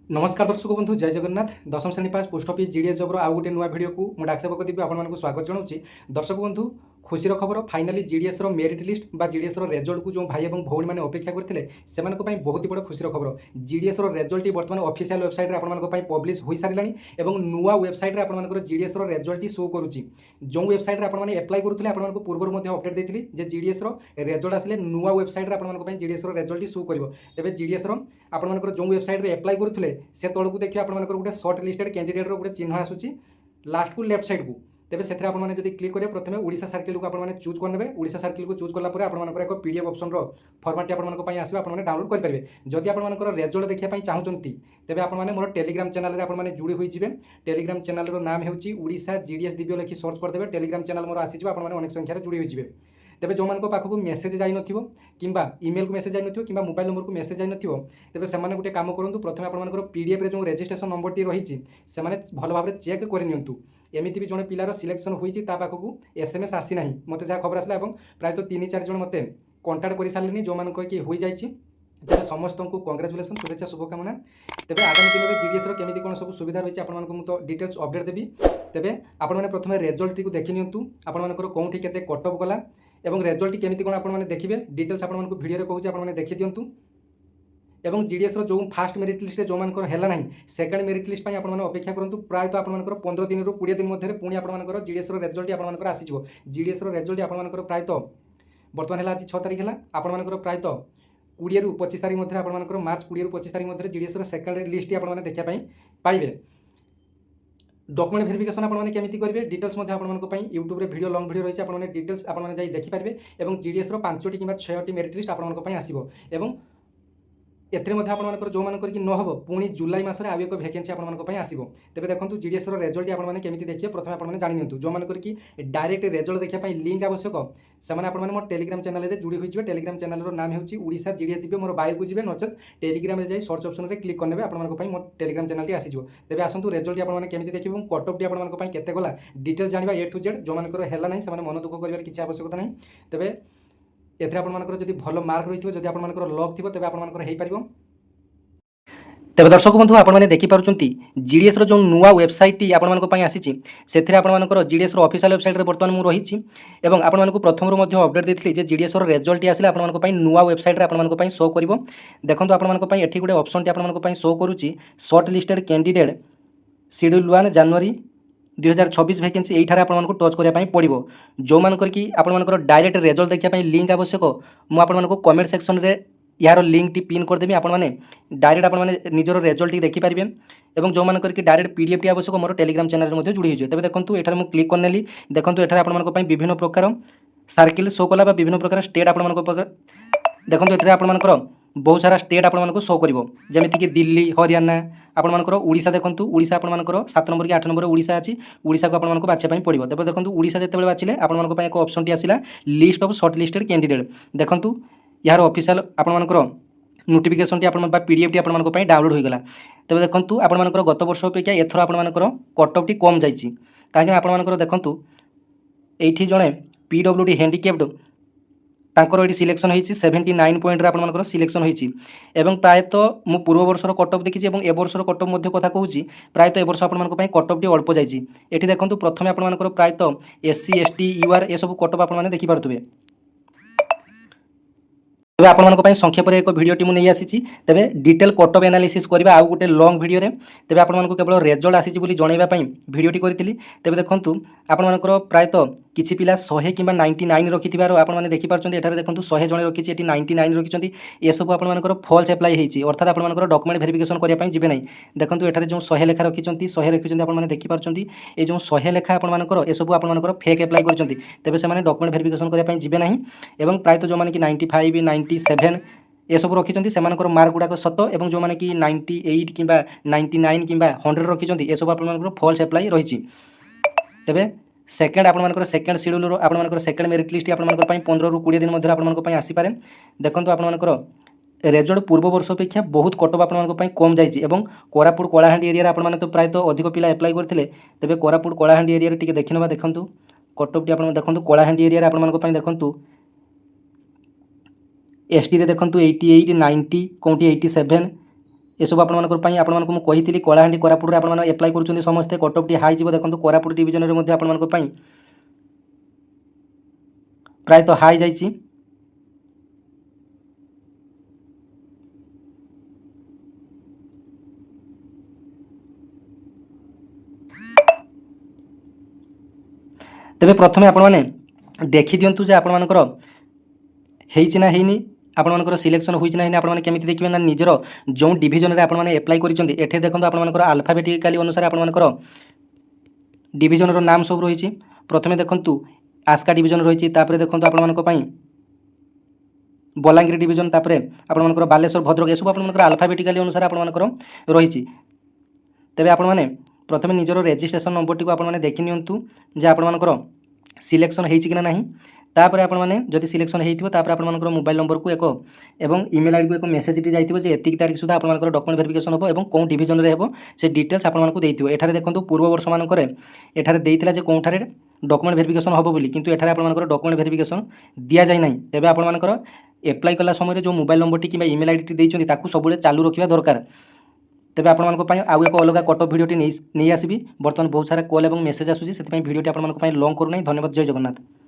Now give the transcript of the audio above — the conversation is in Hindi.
नमस्कार दर्शक बंधु जय जगन्नाथ दशम श्रेणी पास पोस्ट ऑफिस जीडीएस जॉब आउ गोटे नुआ भिडियो को मुझे आक्षेप देवी आपको स्वागत जनाऊँ। दर्शक बंधु खुशी खबर finally GDS merit list GDS result को जो भाई और भौणी मैंने अपेक्षा करते से बहुत ही बड़ खुशी खबर जीडीएस रेजल्ट बर्तमान ऑफिशियल वेबसाइट में पब्लिश हो सारे और नुआ वेबसाइट आप जीडीएस रेजल्ट शो करुच्ची जो वेबसाइट आपने एप्लाई करुले आपको पूर्व अपडेट देती जीडीएस रेजल्ट आसिले नुआ वेबसाइट आप जीडीएस रेजल्ट शो कर तेज जीडीएस आपंकर जो वेबसाइट एप्लाई करुले से तौक देखिए आप गोटे सर्ट लिस्टेड कैंडिडेट गोटे चिन्ह आसूसी लास्ट को लेफ्ट साइड को तेज से आपने क्लिक करेंगे प्रथम ओडिशा सर्किल को आपने चूज करने ओडिशा सर्किल को चूज कला आपंकर एक पीडीएफ ऑप्शन फॉर्मेट आपंपाई आसो आपने डाउनलोड करेंगे जदि आपंकर रेजल्ट देखा चाहते तेज आपने मोर टेलीग्राम चैनल में आपने जोड़ी होइजिबे टेलीग्राम चैनल नाम होची ओडिशा जीडीएस दिव्य लिखि सर्च करदेवे टेलीग्राम चैनल मोर आसीज आपने अनेक संख्यार जोड़ी होइजिबे तेज जो मान पाखक मेसेज जाइन कि इमेल को मेसेज जाइन कि मोबाइल नंबर को मेसेज जाइन तेज से गोटे काम करूँ प्रथम आपंकर पीडीएफ जो रजिस्ट्रेशन नंबर टी रही से भल भाव चेक करनी एमती भी जड़े पिलार सिलेक्शन होती पाखक एसएमएस आसी ना मत जहाँ खबर आसला प्रायः 3-4 जन मत कंटाक्ट कर सारे जो मान कि हो जाए तेज समस्त को कंग्रेचुलेसन शुभेच्छा शुभकामना तेज आगामी दिन में जीडीएस केमी कौन सब सुविधा रही है आपको तो डिटेल्स अपडेट देवी तेज आपने प्रथम रेजल्ट को देखी नियंतु आपंकर कौटी के कटअप गला एवं रेजल्ट केमी कौन आपने देखिए डिटेल्स आपको भिडियो कहूँ आपने देखी दिंतु एवं जीडीएस जो फास्ट मेरिट लिस्ट जो मानकर है ना सेकेंड मेरिट लिस्ट आपने अपेक्षा करूँ प्रायः आपंकर 15 दिन 20 दिन मध्य पुणी आपंकर जीडीएस रेजल्ट आपंकर आसीज जीडीएस रेजल्ट आपंकर प्रायः बर्तमान है आज 6 तारीख है आपंकर प्रायः 20 ରୁ 25 तारीख मध्य आपंकर मार्च 20 ରୁ 25 तारीख मध्य जीडीएस सेकेंड लिस्ट आपने देखापी पाइबे डॉक्यूमेंट वेरिफिकेशन आपने केमी करेंगे डिटेल्स आपको यूट्यूब रे वीडियो लॉन्ग वीडियो रही है आपने डिटेल्स आपने जाई देखिपारे और जीडीएस 5टी कि 6टी मेरिट लिस्ट आपको आसो एवं एथेर आपंकर जो मानकर कि नहब पुणी जुलाई मसरे आउ एक भैकेंसी आपंपाई आसो तेज देखो जीडीएस रेजल्ट आपने केमी देखिए प्रथम आपने जानी जो मानकर कि डायरेक्ट रेजल्ट देखापी लिंक आवश्यक से मोर टेलीग्राम चैनल में जोड़ी होइजिबे टेलीग्राम चैनल नाम होची ओडिशा जीडीएस दिव्य मोर बायो को जी नचेत टेलीग्राम में जाई सर्च ऑप्शन में क्लिक करने आपंपाई मोर टेलीग्राम चैनल आसीज तेज आसतु रेजल्ट आपने केमी देखिए कटअप आपंपाई केते गला डिटेल्स जाना ए टू जेड जो मानकर है ना से मन दुख कर किसी आवश्यकता नहीं तेज एथेर आपंकर जब भल मार्क रही जब आपंकर लक थी तेज आपंकर तेज दर्शक बंधु आपने देखिपुंट जीडीएस जो नुआ वेबसाइट आपंपाई आसी से आपर जीडीएस ऑफिशियल वेबसाइट बर्तमान मुझे रही और आपको प्रथम अपडेट देती जे जीडीएस रेजल्ट आसे आपंपाई नुआ वेबसाइट आपंपाई शो कर देखो आपंपाई ये गोटे ऑप्शन टी आपंपाई शो करुच्ची सर्ट लिस्टेड कैंडिडेट शेड्यूल 1 जनवरी 2024 वैकेंसी यही आपको टच करने पड़ो जो मानकर कि आपंकर डायरेक्ट रेजल्ट देखापी लिंक आवश्यक मुझे कमेंट सेक्शन में यार लिंक टी पिन करदेवी आपने डायरेक्ट आपने निजर रेजल्ट टी देखिपारे और जो मानकर कि डायरेक्ट पीडीएफ टी आवश्यक मोर टेलीग्राम चैनल में जोड़ी हो तेज देखो ये मुझे क्लिक करनेली देखो ये आपंपाई विभिन्न प्रकार सर्किल शो कला विभिन्न प्रकार स्टेट आप देखो ये आपंकर बहुत सारा स्टेट आपको शो कर जमीक दिल्ली हरियाणा आपंकर ओडिशा देखो ओडिशा आपंकर 7 नंबर कि 8 नंबर ओडिशा अच्छी ओडिशा को आपको बाछापी पड़ो तेज देखो ओडिशा जो बाछिले आपंपाई एक ऑप्शन टी आसला list of short listed candidate देखो यार ऑफिशियल आपंकर नोटिफिकेशन टी पीडीएफ टी आपंपाई डाउनलोड होगा तेज देखो आपंकर गत वर्ष अपेक्षा एथर आपंकर कटअप टी कम जाइए कहीं आपंकर देखो ये जड़े पीडब्ल्यूडी हैंडिकैप्ड तांकर ये सिलेक्शन होती 79 पॉइंट आपंकर सिलेक्शन होती प्रायतः मु पूर्व वर्षर कटअप देखी और ए वर्षर कटअप कथा कहूँ प्रायतः ए वर्ष आपंपाई कटअप टी अल्प जाइए ये देखो प्रथम आपंकर प्रायतः एससी एसटी यूआर ये सब कटअप आपने देखिपे तेज आपंपाई संक्षेप एक भिडियोटी मुझे आसी तेज डिटेल कटअप एनालिसिस करवा आउ गोटे लॉन्ग भिडियो तेज आपको केवल रेजल्ट आसी जनवाई भिडियोटी करी तेज देखूँ आपंकर प्रायतः किसी पिला 100 कि 99 रखिथार आपने देखिपारे एठार देखो 100 जन रखी 99 रखिंट ये सब आपंकर फॉल्स एप्लाई होती अर्थात आपंकर डॉक्यूमेंट वेरिफिकेशन करने जी ना देखो एठार जो 100 लेखा रखिंट 100 रखिंट आपने देखिपारे ये जो 100 लेखा आपंकर ये सब आपंकर फेक एप्लाई कर तेज से डॉक्यूमेंट वेरिफिकेशन करने जी ना और प्रायतः जो मैंने 95 97 ये सब रखिंट से मार्क गुड़ाक सत और जो मैंने कि 98 कि 99 कि 100 रखिंट ये सब आपंकर फॉल्स एप्लाई रही तेज सेकेंड आपंकर सेकेंड शेड्यूल आपंकर सेकेंड मेरिट लिस्ट आपंपाई 15 ରୁ 20 दिन मध्य आपंपाई आसीपारे देखो आपंकर रेजल्ट पूर्व वर्ष अपेक्षा बहुत कटअप आपंपाई कम जाइए कोरापुट कलाहांडी एरिया आपने तो प्रायतः अधिक पिला एप्लाई करते तेज कोरापुट कलाहांडी एरिया टी देखी ना देखूँ कटअप टी आप देखो कलाहांडी एरिया आपंपाई देखूँ एसटी रे देखो 88 90 कौटी 87 एसबू आपको कही कलाहांडी कोरापुट आप एप्लाई कर समस्ते कट ऑफ टी हाई जीव देखो कोरापुट डिविजन में आप प्रायतः हाई जाइए तेरे प्रथम आपने देखी दिंतु जे आपर होना है आपर सिलेक्शन होना है आपने केमी देखिए ना निजर जो डिविजन में आपने एप्लाई कर देखो आपर आल्फाबेटिकाली अनुसार आपर डिविजन नाम सब रही प्रथम देखु आस्का डिविजन रही देखो आपण बलांगीर डिविजन आपर बालेश्वर भद्रक यह सब आल्फाबेटिकाली अनुसार आपर रही तेरे आपने प्रथम निजर रेजिस्ट्रेशन नंबर टी आपने देखी नियंतु जे आपर सिलेक्शन होना ना तापर आपने जदि सिलेक्शन होता आप मोबाइल नंबर को एक एवं इमेल आईडी को एक मेसेज जाइए एति तारीख सुधा आपर डॉक्यूमेंट वेरिफिकेशन हो और कौन डिविजन में हो से डिटेल्स आपको देते एठारे देखो पूर्व वर्ष मानक एठारे देइतिला जे कोठारे डॉक्यूमेंट वेरिफिकेशन हो बोली किंतु एठारे आपनकर डॉक्यूमेंट वेरिफिकेशन दिया जाय नाही तेबे आपनकर एप्लाई कला समय जो मोबाइल नंबर टी कि इमेल आईडी देइछन्ती ताकू सबुले चालू रखिबा दरकार तेबे आपनकर पई आउ एक अलग कट ऑफ वीडियो टी नहीं आसीबी बर्तमान बहुत सारा कॉल और मेसेज आसुची सेति पई वीडियो टी आपनकर पई लॉन्ग करू नाही धन्यवाद जय जगन्नाथ।